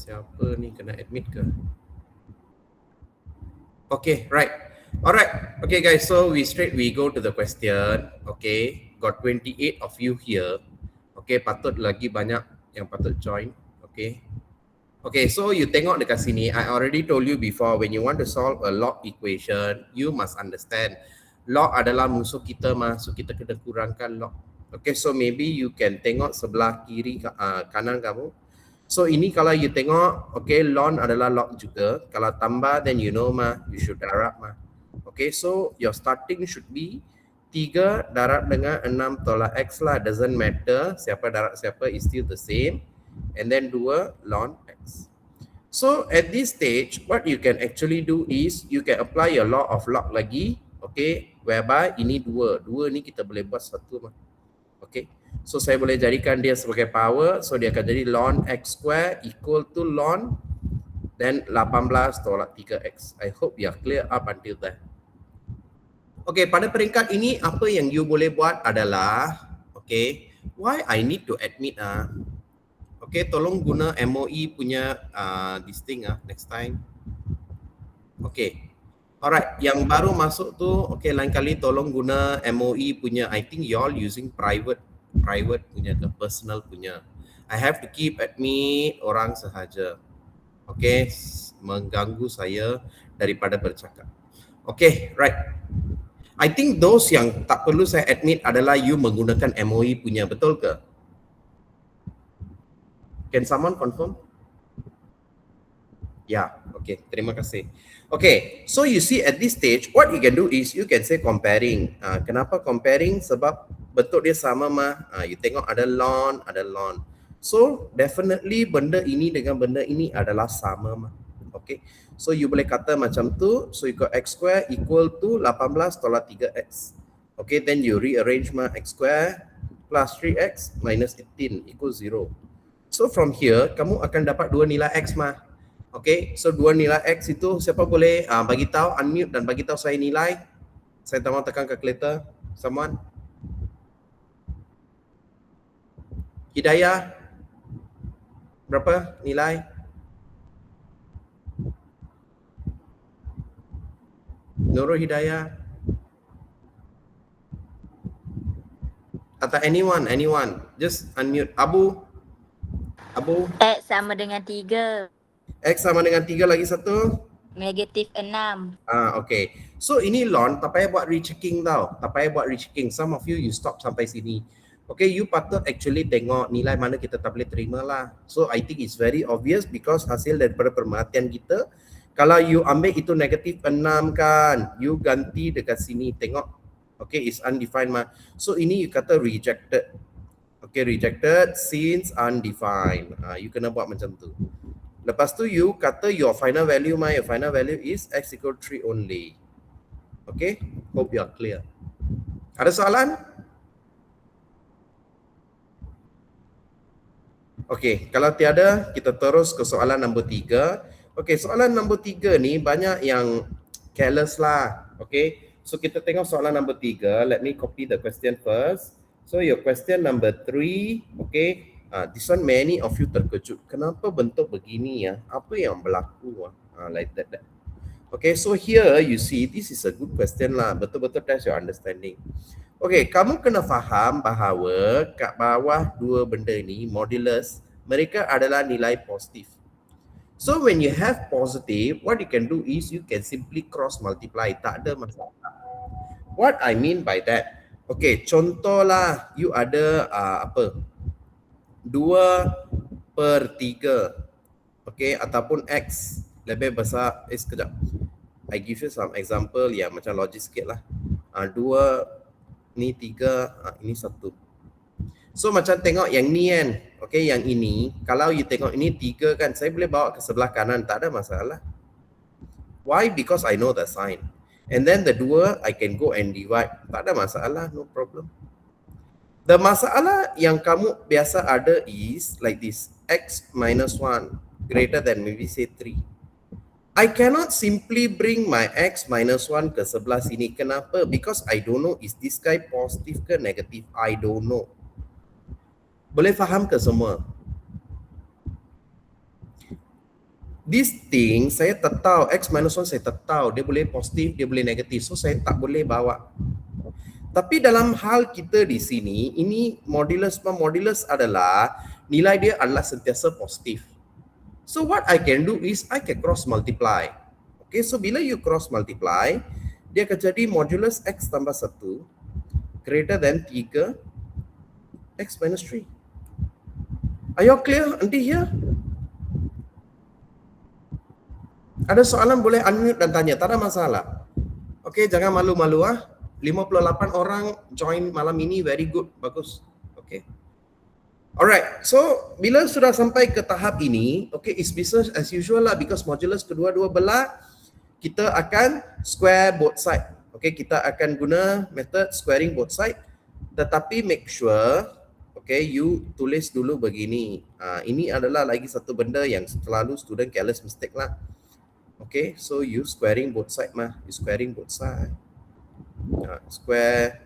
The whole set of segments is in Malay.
Siapa ni kena admit ke? Okay, right. Alright. Okay guys, so we go to the question. Okay, got 28 of you here. Okay, patut lagi banyak yang patut join. Okay. Okay, so you tengok dekat sini, I already told you before, when you want to solve a log equation, you must understand log adalah musuh kita mah, so kita kena kurangkan log. Okay, so maybe you can tengok sebelah kiri kanan kamu. So ini kalau you tengok, okay, ln adalah log juga. Kalau tambah, then you know mah, you should darab mah. Okay, so your starting should be 3 darab dengan 6 tolak X lah. Doesn't matter siapa darab siapa, is still the same. And then 2 ln X. So at this stage, what you can actually do is, you can apply your law of log lagi. Okay, whereby ini 2. 2 ni kita boleh buat satu mah. Okay. So saya boleh jadikan dia sebagai power, so dia akan jadi ln X square equal to ln then 18 tolak 3X. I hope you are clear up until there. Okay, pada peringkat ini apa yang you boleh buat adalah, okay, why I need to admit okay, tolong guna MOE punya this thing next time. Okay. Alright, yang baru masuk tu, okay, lain kali tolong guna MOE punya. I think you all using private punya ke personal punya. I have to keep admit orang sahaja. Okay, mengganggu saya daripada bercakap. Okay, right. I think those yang tak perlu saya admit adalah you menggunakan MOE punya, betul ke? Can someone confirm? Ya, okay, terima kasih. Okay, so you see at this stage, what you can do is you can say comparing. Kenapa comparing? Sebab bentuk dia sama mah. You tengok ada ln, ada ln. So definitely benda ini dengan benda ini adalah sama mah. Okay, so you boleh kata macam tu. So you got X square equal to 18 tolak 3X. Okay, then you rearrange mah, X square plus 3X minus 18 equals 0. So from here, kamu akan dapat dua nilai X mah. Okay, so dua nilai X itu siapa boleh bagi tahu, unmute dan bagi tahu saya nilai. Saya tolong tekan calculator. Someone? Hidayah? Berapa nilai? Nurul Hidayah? Atau anyone? Just unmute. Abu? X sama dengan 3. X sama dengan 3 lagi satu? -6. Okay. So ini ln, tak payah buat rechecking tau. Tak payah buat rechecking. Some of you stop sampai sini. Okay, you patut actually tengok nilai mana kita tak boleh terima lah. So I think it's very obvious because hasil daripada perhatian kita, kalau you ambil itu negatif 6 kan, you ganti dekat sini, tengok. Okay, it's undefined mah. So ini you kata rejected. Okay, rejected since undefined. You kena buat macam tu. Lepas tu you kata your final value is X equal 3 only. Okay, hope you are clear. Ada soalan? Okay, kalau tiada, kita terus ke soalan nombor 3. Okay, soalan nombor 3 ni banyak yang careless lah. Okay, so kita tengok soalan nombor 3. Let me copy the question first. So your question number 3, okay, this one many of you terkejut. Kenapa bentuk begini ya? Apa yang berlaku? Like that. Okay, so here you see this is a good question lah. Betul-betul test your understanding. Okay, kamu kena faham bahawa kat bawah dua benda ni, modulus, mereka adalah nilai positif. So when you have positive, what you can do is you can simply cross multiply. Tak ada masalah. What I mean by that? Okay, contohlah you ada 2/3, okay, ataupun X lebih besar, sekejap. I give you some example yang macam logik sikit lah. 2, ni 3, ini 1. So macam tengok yang ni kan, okay, yang ini, kalau you tengok ini 3 kan, saya boleh bawa ke sebelah kanan, tak ada masalah. Why? Because I know the sign. And then the 2, I can go and divide. Tak ada masalah, no problem. The masalah yang kamu biasa ada is like this. X minus 1 greater than maybe say 3. I cannot simply bring my X minus 1 ke sebelah sini. Kenapa? Because I don't know is this guy positive ke negative. I don't know. Boleh faham ke semua? This thing saya tak tahu, X minus 1 saya tak tahu, dia boleh positif, dia boleh negatif, so saya tak boleh bawa. Tapi dalam hal kita di sini, ini modulus adalah nilai dia adalah sentiasa positif. So what I can do is I can cross multiply. Okay, so bila you cross multiply, dia akan jadi modulus X tambah 1 greater than 3 X minus 3. Are you clear until here? Ada soalan boleh unmute dan tanya, tak ada masalah. Okay, jangan malu-malu ah. 58 orang join malam ini, very good, bagus. Okay. Alright, so bila sudah sampai ke tahap ini, okay, it's business as usual lah, because modulus kedua-dua belah, kita akan square both side. Okay, kita akan guna method squaring both side, tetapi make sure, okay, you tulis dulu begini. Ini adalah lagi satu benda yang selalu student careless mistake lah. Okay, so you squaring both side mah, you squaring both side. Square.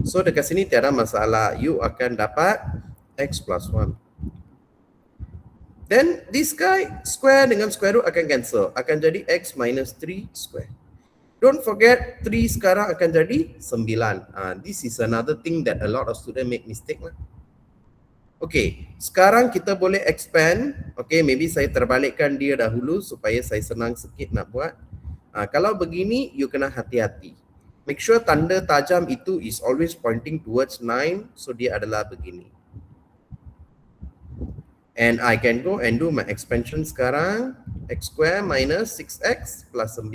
So dekat sini tiada masalah, you akan dapat X plus 1. Then this guy square dengan square root akan cancel, akan jadi X minus 3 square. Don't forget 3 sekarang akan jadi 9. This is another thing that a lot of student make mistake lah. Okay, sekarang kita boleh expand. Okay, maybe saya terbalikkan dia dahulu supaya saya senang sikit nak buat. Kalau begini, you kena hati-hati. Make sure tanda tajam itu is always pointing towards 9. So dia adalah begini. And I can go and do my expansion sekarang. X square minus 6x plus 9.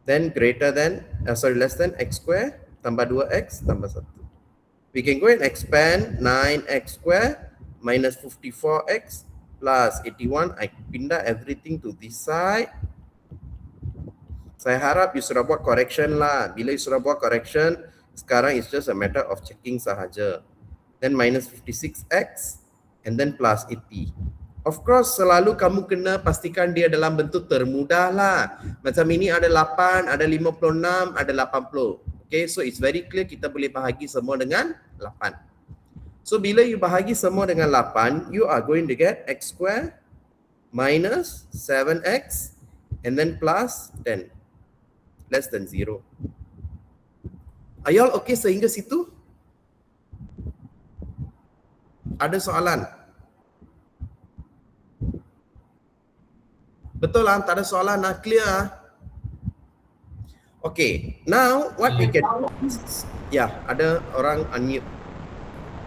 Then greater than, less than x square tambah 2x tambah 1. We can go and expand 9x square minus 54x plus 81. I pindah everything to this side. Saya harap you sudah buat correction lah. Bila you sudah buat correction, sekarang it's just a matter of checking sahaja. Then minus 56x and then plus 80. Of course, selalu kamu kena pastikan dia dalam bentuk termudah lah. Macam ini ada 8, ada 56, ada 80. Okay, so it's very clear kita boleh bahagi semua dengan 8. So bila you bahagi semua dengan 8, you are going to get x square minus 7x and then plus 10 less than 0. Are you all okay sehingga situ? Ada soalan? Betul lah, tak ada soalan lah, clear lah. Okay, now what we can do is, ada orang unmute.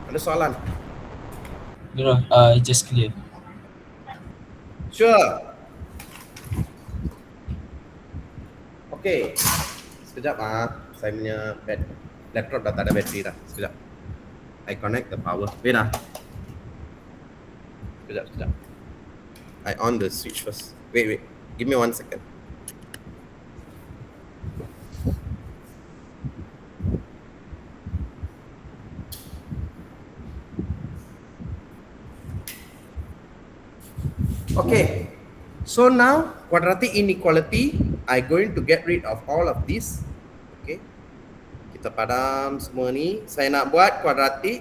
Ada soalan? No, just clear. Sure. Okay, sekejap saya punya laptop dah tak ada bateri dah. Sekejap. I connect the power. Wait Sekejap. I on the switch first. Wait. Give me 1 second. Okay, so now quadratic inequality, I'm going to get rid of all of this. Okay, kita padam semua ni. Saya nak buat quadratic,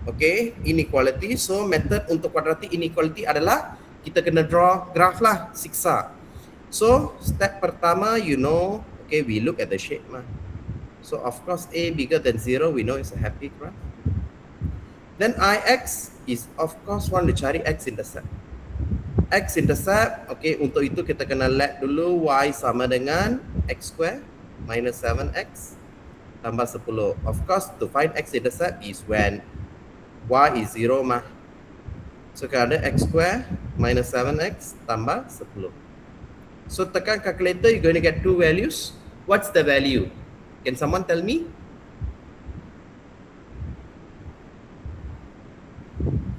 okay, inequality. So method untuk quadratic inequality adalah kita kena draw graph lah, siksa. So step pertama, you know, okay, we look at the shape mah. So of course A bigger than 0, we know it's a happy graph. Then Ix is of course want to cari x-intercept. X-intercept, okay, untuk itu kita kena let dulu y sama dengan x square minus 7x tambah 10. Of course, to find x-intercept is when y is 0 mah. So, kalau ada x square minus 7x tambah 10. So, tekan calculator, you're going to get two values. What's the value? Can someone tell me?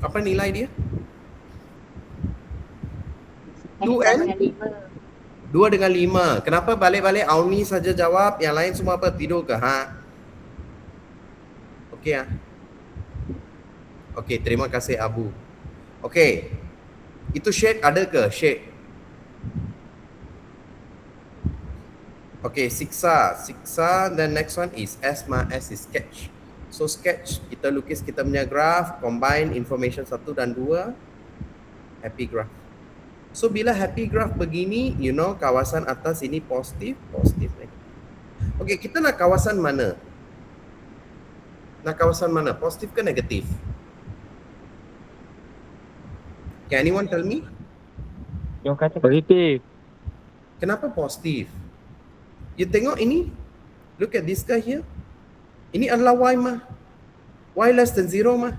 Apa nilai dia? 2 dengan 5. Kenapa balik-balik Auni saja jawab, yang lain semua apa, tidur ke? Okey Okey, terima kasih Abu. Okey. Itu shade ada ke? Shade. Okey, siksa. Then next one is S is sketch. So sketch, kita lukis kita punya graph, combine information 1 dan 2. Happy graph. So bila happy graph begini, you know kawasan atas ini positif, positif. Okay, kita nak kawasan mana? Nak kawasan mana? Positif ke negatif? Can anyone tell me? Yang kata positif. Kenapa positif? You tengok ini. Look at this guy here. Ini adalah Y mah. Y less than 0 mah.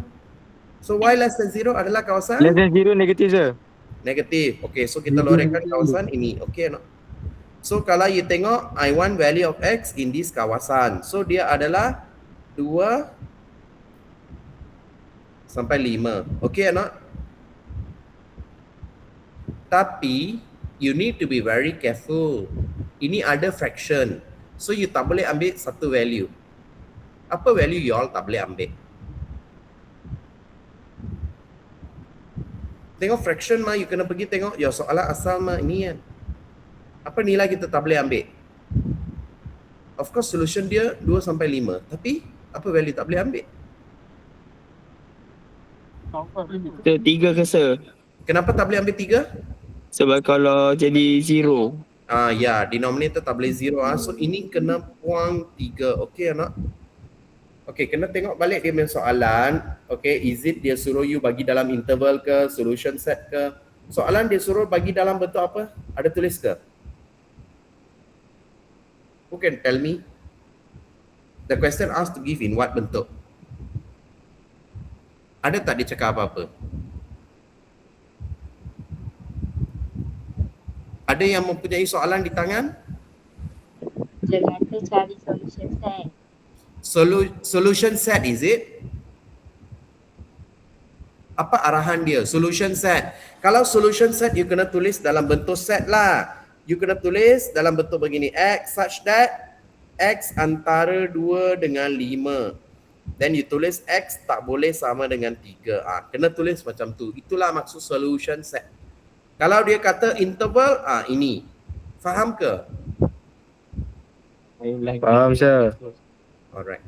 So Y less than 0 adalah kawasan Less than 0 negatif sir. negatif. Okay, so kita lorengkan kawasan ini. Okay, no? So kalau you tengok, I want value of X in this kawasan. So dia adalah 2 sampai 5. Okay, no? Tapi you need to be very careful. Ini ada fraction. So you tak boleh ambil satu value. Apa value you all tak boleh ambil? Tengok fraction mah, you kena pergi tengok ya soalan asal mah ini kan. Apa nilai kita tak boleh ambil? Of course solution dia 2 sampai 5. Tapi apa value tak boleh ambil? Sir, 3 ke sir? Kenapa tak boleh ambil 3? Sebab kalau jadi 0. Ya, denominator tak boleh 0 So ini kena puang 3. Okey anak? Okay, kena tengok balik dia punya soalan. Okay, is it dia suruh you bagi dalam interval ke, solution set ke? Soalan dia suruh bagi dalam bentuk apa? Ada tulis ke? Who can tell me? The question asked to give in what bentuk? Ada tak dia cakap apa-apa? Ada yang mempunyai soalan di tangan? Dia kata cari solution set. Solution set is it? Apa arahan dia? Solution set. Kalau solution set you kena tulis dalam bentuk set lah. You kena tulis dalam bentuk begini. X such that X antara 2 dengan 5. Then you tulis X tak boleh sama dengan 3. Kena tulis macam tu. Itulah maksud solution set. Kalau dia kata interval, ini. Faham ke? Faham sir. Alright.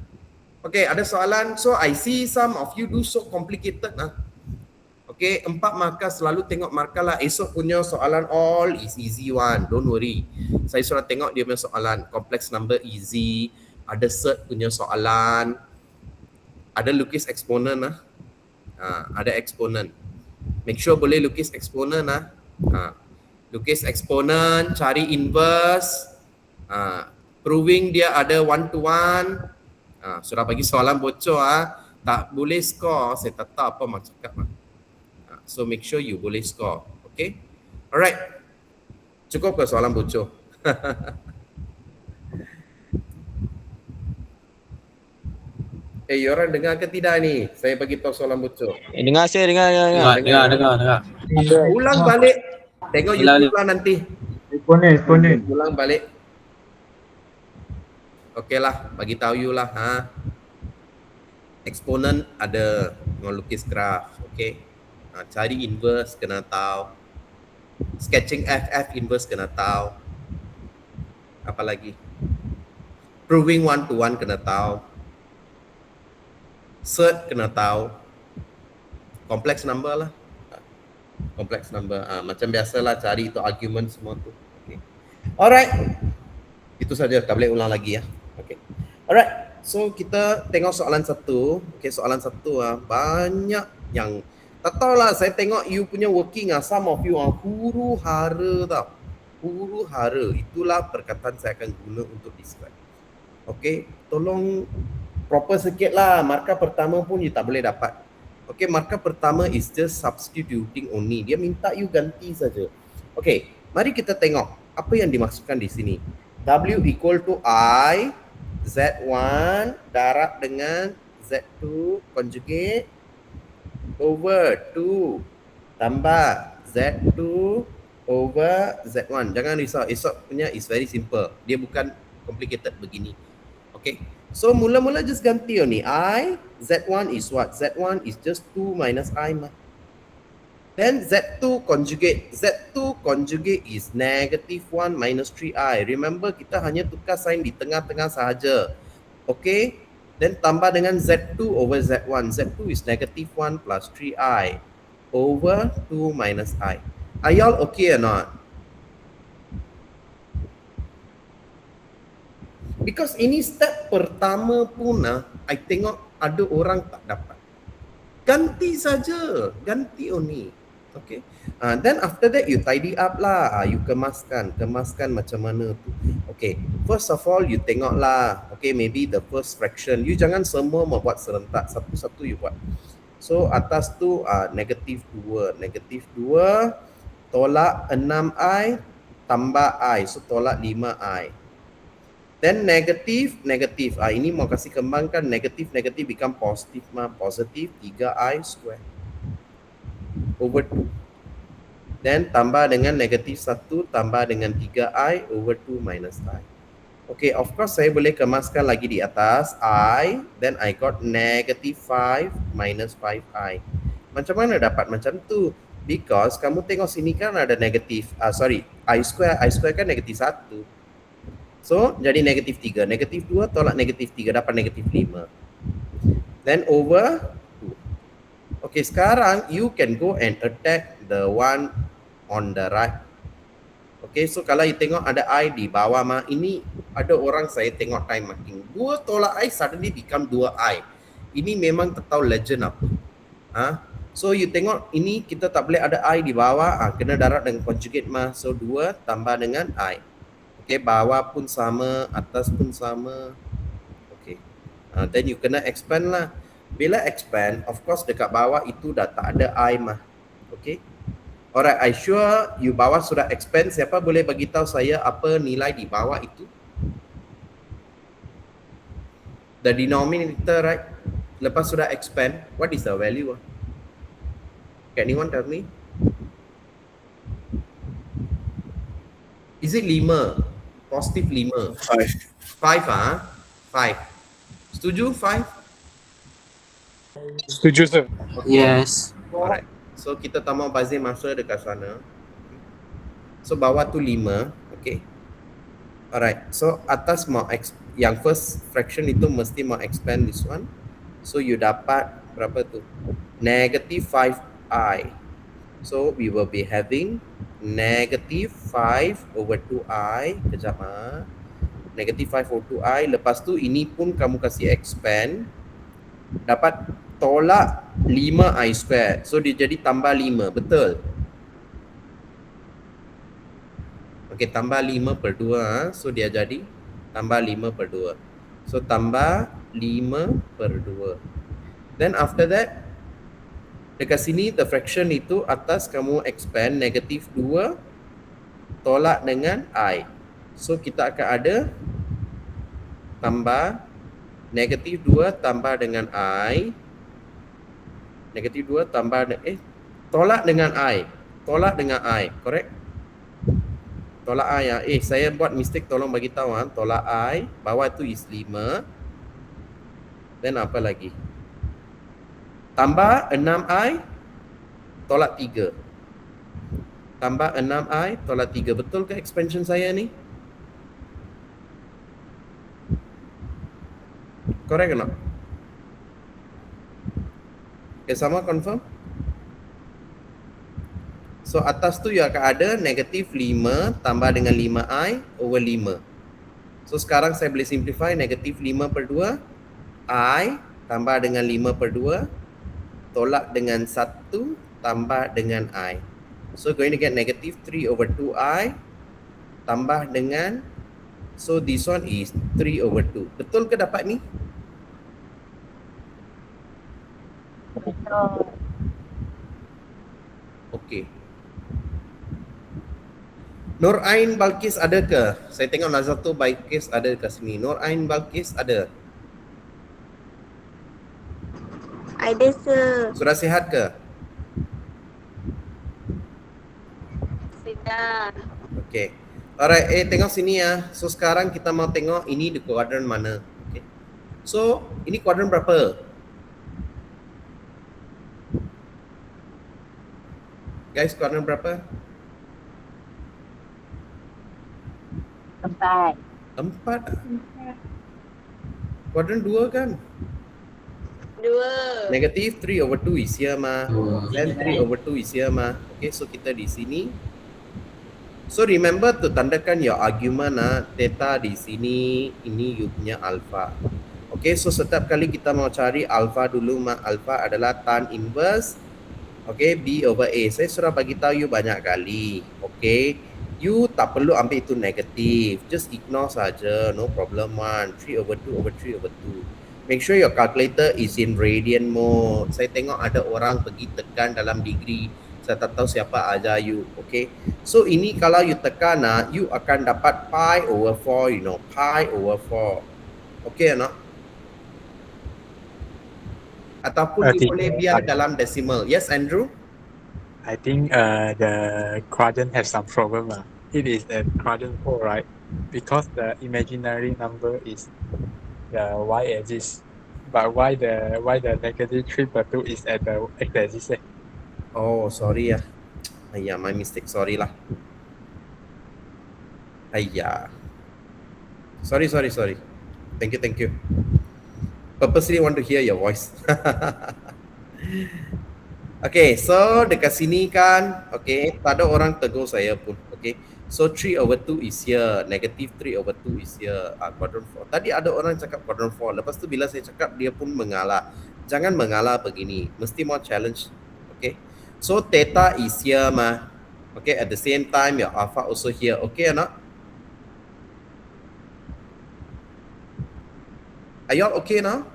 Okay, ada soalan. So, I see some of you do so complicated. Okay, 4 markah selalu tengok markah lah. Esok punya soalan all is easy one. Don't worry. Saya sudah tengok dia punya soalan. Complex number easy. Ada cert punya soalan. Ada lukis eksponen lah. Ada eksponen. Make sure boleh lukis eksponen lah. Lukis eksponen, cari inverse. Proving dia ada one to one. Sudah bagi soalan bocor tak boleh score, saya tak tahu apa maksud cakap. So make sure you boleh score. Okay? Alright. Cukup ke soalan bocor? You orang dengar ke tidak ni? Saya bagi tahu soalan bocor. Dengar sir, dengar. Dengar. Ulang balik. Tengok YouTube lah nanti. Exponent. Ulang balik. Okey lah, bagi tahu you lah. Eksponen ada melukis graf. Okey. Cari inverse kena tahu. Sketching FF inverse kena tahu. Apa lagi? Proving one to one kena tahu. Cert kena tahu. Complex number lah. Complex number. Macam biasalah cari itu argument semua tu. Okay. Alright. Itu saja, tak boleh ulang lagi ya. Okay. Alright. So kita tengok soalan 1. Okay, soalan 1 banyak yang tak tahulah, saya tengok you punya working some of you huru hara tau. Huru hara. Itulah perkataan saya akan guna untuk describe. Okay, tolong proper sikit lah. Markah pertama pun you tak boleh dapat. Okay, markah pertama is just substituting only. Dia minta you ganti saja. Okay, mari kita tengok apa yang dimaksudkan di sini. W equal to I Z1 darab dengan Z2 conjugate over 2 tambah Z2 over Z1. Jangan risau, esok punya is very simple. Dia bukan complicated begini. Okay. So mula-mula just ganti ni. I, Z1 is what? Z1 is just 2 minus I mah. Then Z2 conjugate. Z2 conjugate is negative 1 minus 3I. Remember kita hanya tukar sign di tengah-tengah sahaja. Okay. Then tambah dengan Z2 over Z1. Z2 is negative 1 plus 3I over 2 minus I. Are y'all okay or not? Because ini step pertama pun I tengok ada orang tak dapat. Ganti saja, ganti only. Okay. Then after that you tidy up lah. You kemaskan macam mana tu. Okay. First of all you tengok lah. Okay, maybe the first fraction. You jangan semua buat serentak, satu-satu you buat. So atas tu negatif 2 tolak 6i tambah i. So tolak 5i. Then negatif. Ini mau kasih kembangkan negatif become positif positif 3i square over 2. Then tambah dengan negatif 1 tambah dengan 3i over 2 minus i. Okay, of course saya boleh kemaskan lagi di atas i, then I got negative 5 minus 5i. Macam mana dapat macam tu? Because kamu tengok sini kan ada negatif, i square kan negatif 1. So, jadi negatif 3. Negatif 2 tolak negatif 3 dapat negatif 5. Then over 2. Okay, sekarang you can go and attack the one on the right. Okay, so kalau you tengok ada I di bawah ini ada orang saya tengok time marking. 2 tolak I suddenly become 2I. Ini memang tak tahu legend apa. So you tengok ini kita tak boleh ada I di bawah, kena darab dengan conjugate So 2 tambah dengan I. Okay, bawah pun sama, atas pun sama. Okay. Then you kena expand lah. Bila expand, of course dekat bawah itu dah tak ada I Okay. Alright, I sure you bawah sudah expand. Siapa boleh bagi tahu saya apa nilai di bawah itu? The denominator, right? Lepas sudah expand, what is the value? Can anyone tell me? Is it 5? Positif 5. 5 5. Setuju 5? Setuju, sir. Yes. Alright. So kita tak mau bazir masa dekat sana. So bawah tu 5. Okay. Alright. So atas mau yang first fraction itu mesti mau expand this one. So you dapat berapa tu? Negative 5i. So we will be having negative 5 over 2i. Kejap Negative 5 over 2i. Lepas tu ini pun kamu kasih expand. Dapat tolak 5i square. So dia jadi tambah 5. Betul? Okay, tambah 5 per 2. So dia jadi tambah 5 per 2. So tambah 5 per 2. Then after that, dekat sini the fraction itu atas kamu expand negatif 2 tolak dengan I. So kita akan ada tambah negatif 2 tambah dengan I. Negatif 2 tambah tolak dengan I. Tolak dengan I, correct? Tolak I saya buat mistake, tolong bagi tahu tolak I, bawah tu is 5. Then apa lagi? Tambah 6i tolak 3. Tambah 6i tolak 3. Betul ke expansion saya ni? Correct or not? Okay, sama confirm? So atas tu you akan ada negatif 5 tambah dengan 5i over 5. So sekarang saya boleh simplify negatif 5 per 2 I tambah dengan 5 per 2 tolak dengan 1 tambah dengan I. So going to get negative 3 over 2I tambah dengan, so this one is 3 over 2. Betul ke dapat ni? Betul. Okay. Nur Ain Balkis ada ke? Saya tengok Nazatul Balkis ada kat sini. Nur Ain Balkis ada? Ada, sir. Sudah sihat ke? Sudah. Okay. Alright, tengok sini ya. So sekarang kita mau tengok ini di kuadran mana. Okay. So, ini kuadran berapa? Guys, kuadran berapa? 4. 4. Kuadran 2 kan? 2. Negative 3 over 2 is here mah. Dua. Then 3 over 2 is here mah. Okay, so kita di sini. So remember to tandakan your argument theta di sini, ini you punya alpha. Okay, so setiap kali kita mau cari alpha dulu mah, alpha adalah tan inverse. Okay, B over A. Saya sudah bagi tahu you banyak kali. Okay, you tak perlu ambil itu negatif. Just ignore saja, no problem one. 3 over 2 over 3 over 2. Make sure your calculator is in radian mode. Saya tengok ada orang pergi tekan dalam degree. Saya tak tahu siapa aja you. Okay. So ini kalau you tekan you akan dapat pi over 4, you know. Pi over 4. Okay or not? Ataupun you boleh biar dalam decimal. Yes, Andrew? I think the quadrant has some problem. It is at quadrant 4, right? Because the imaginary number is the y-axis. But why the negative 3/2 is at the x-axis? Oh, sorry ya. Ayah, my mistake. Sorry lah. Ayah. Sorry. Thank you. Purposely want to hear your voice. Okay, so dekat sini kan, okay, tak ada orang tegur saya pun, okay. So 3 over 2 is here, negative 3 over 2 is here, quadrant 4. Tadi ada orang cakap quadrant 4, lepas tu bila saya cakap dia pun mengalah. Jangan mengalah begini, mesti mau challenge, okay. So theta is here mah, okay, at the same time your alpha also here, okay or not? Are you all okay now?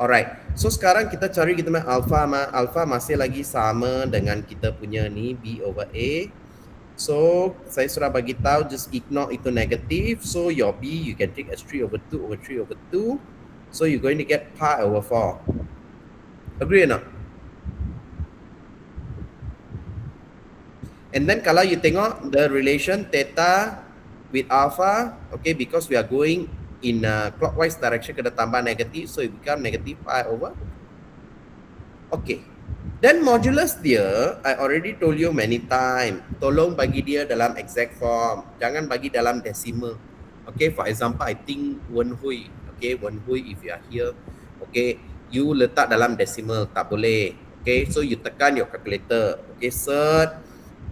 Alright, so sekarang kita cari kita punya alpha mah. Alpha masih lagi sama dengan kita punya ni B over A. So saya sudah bagi tahu, just ignore itu negatif. So your B you can take as 3 over 2 over 3 over 2. So you're going to get pi over 4. Agree or not? And then kalau you tengok the relation theta with alpha, okay, because we are going in clockwise direction, kena tambah negatif, so it become negative pi over. Okay. Then modulus dia, I already told you many time. Tolong bagi dia dalam exact form. Jangan bagi dalam decimal. Okay, for example, I think Wen Hui. Okay, Wen Hui, if you are here, okay, you letak dalam decimal, tak boleh. Okay, so you tekan your calculator. Okay, set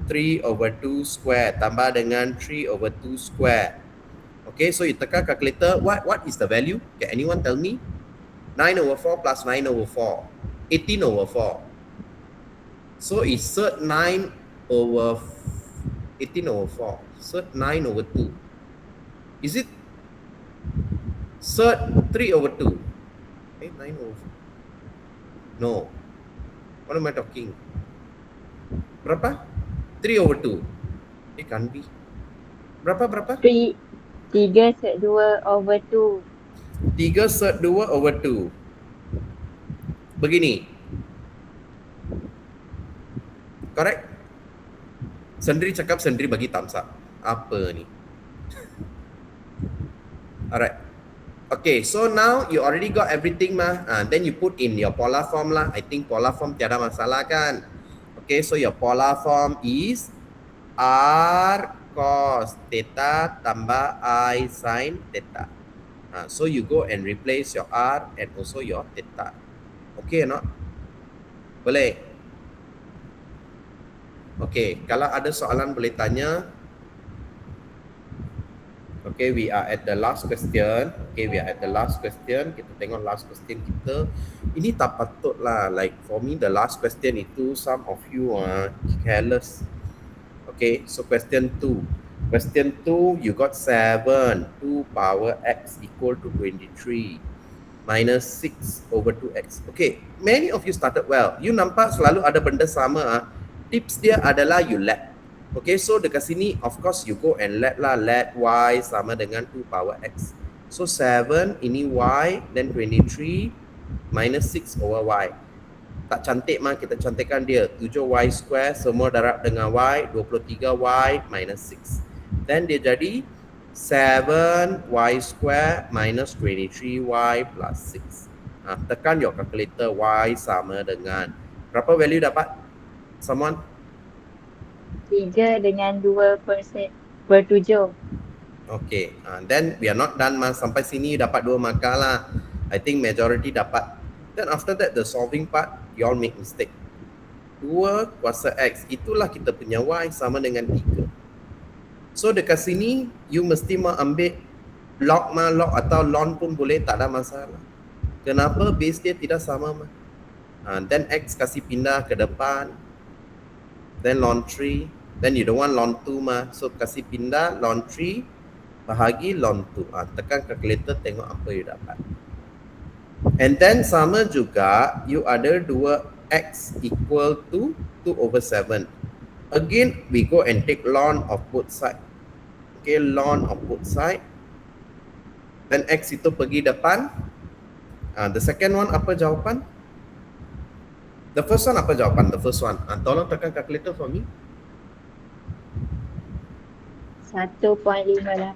3 over 2 square tambah dengan 3 over 2 square. Okay, so you tekan calculator, what is the value? Can anyone tell me? 9 over 4 plus 9 over 4. 18 over 4. So it's cert 9 over 18 over 4. Cert 9 over 2. Is it cert 3 over 2? Okay, 9 over 4. No. What am I talking? Berapa? 3 over 2. It can't be. Berapa? 3 set 2 over 2. 3 set 2 over 2. Begini. Correct? Sendiri cakap, sendiri bagi thumbs up. Apa ni? Alright. Okay, so now you already got everything mah. Then you put in your polar form lah. I think polar form tiada masalah kan? Okay, so your polar form is R cos theta tambah I sin theta. So you go and replace your R and also your theta. Okay or not? Boleh? Okay, kalau ada soalan boleh tanya. Okay, we are at the last question. Kita tengok last question kita. Ini tak patut lah. Like for me, the last question itu some of you are careless. Okay, so question 2. Question 2, you got 7. 2 power x equal to 23. Minus 6 over 2x. Okay, many of you started well. You nampak selalu ada benda sama. Tips dia adalah you let. Okay, so dekat sini, of course, you go and let lah. Let y sama dengan 2 power x. So 7, ini y, then 23 minus 6 over y. Tak cantik mah, kita cantikkan dia. 7y square, semua darab dengan y, 23y minus 6. Then dia jadi 7y square minus 23y plus 6. Tekan your calculator, y sama dengan, berapa value dapat? Someone? 3 dengan 2 per 7. Okay, then we are not done mah. Sampai sini dapat 2 markah lah. I think majority dapat Then after that, the solving part, you all make mistake. 2 kuasa X, itulah kita punya Y sama dengan 3. So dekat sini, you mesti mau ambil log atau ln pun boleh, tak ada masalah. Kenapa? Base dia tidak sama mah. Then X kasih pindah ke depan. Then ln 3. Then you don't want ln 2 mah. So kasih pindah ln 3 bahagi ln 2. Tekan calculator tengok apa you dapat. And then sama juga you ada 2x equal to 2/7. Again we go and take ln of both side. Okay, ln of both side. Then x itu pergi depan. The second one apa jawapan? The first one apa jawapan? The first one. Tolong tekan calculator for me. 1.58.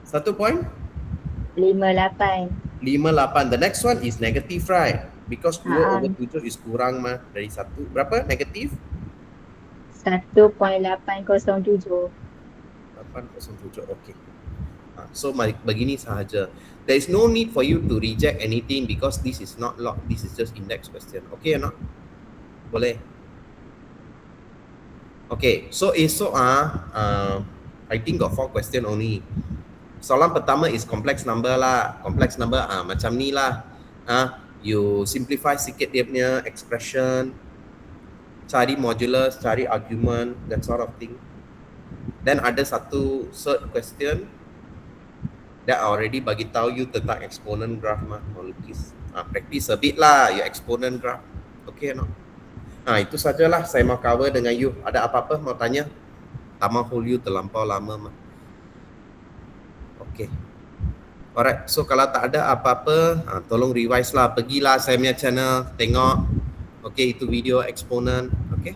1.58. 58. The next one is negative, right? Because 2/7 is kurang mah dari 1. Berapa? Negatif? 1.807. 807. Okay. So begini sahaja. There is no need for you to reject anything because this is not log. This is just index question. Okay or not? Boleh? Okay. So esok I think got 4 question only. Soalan pertama is complex number lah. Complex number macam ni lah. You simplify sikit dia punya expression, cari modulus, cari argument, that sort of thing. Then ada satu third question that already bagi tahu you tentang exponent graph mah, lukis. Practice a bit lah your exponent graph. Okay or not? Itu sajalah saya mau cover dengan you. Ada apa-apa mau tanya? Tak mau hold you terlampau lama mah. Okay. Alright, so kalau tak ada apa-apa, tolong revise lah. Pergilah saya punya channel, tengok. Okay, itu video exponent. Okay.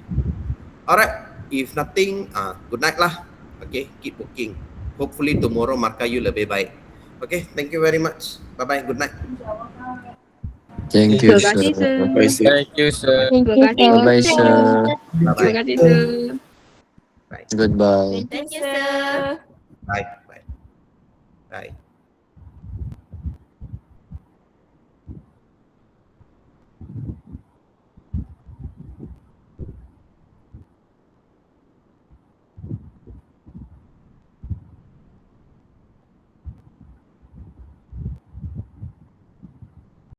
Alright, if nothing, good night lah. Okay, keep working. Hopefully tomorrow markah you lebih baik. Okay, thank you very much. Bye-bye, good night. Thank you, Terima kasih, sir. Thank you, sir. Thank you, Terima kasih. sir. Bye-bye, sir. Terima Bye-bye. kasih, sir. Goodbye. Thank you, sir. Bye. Bye. Bye.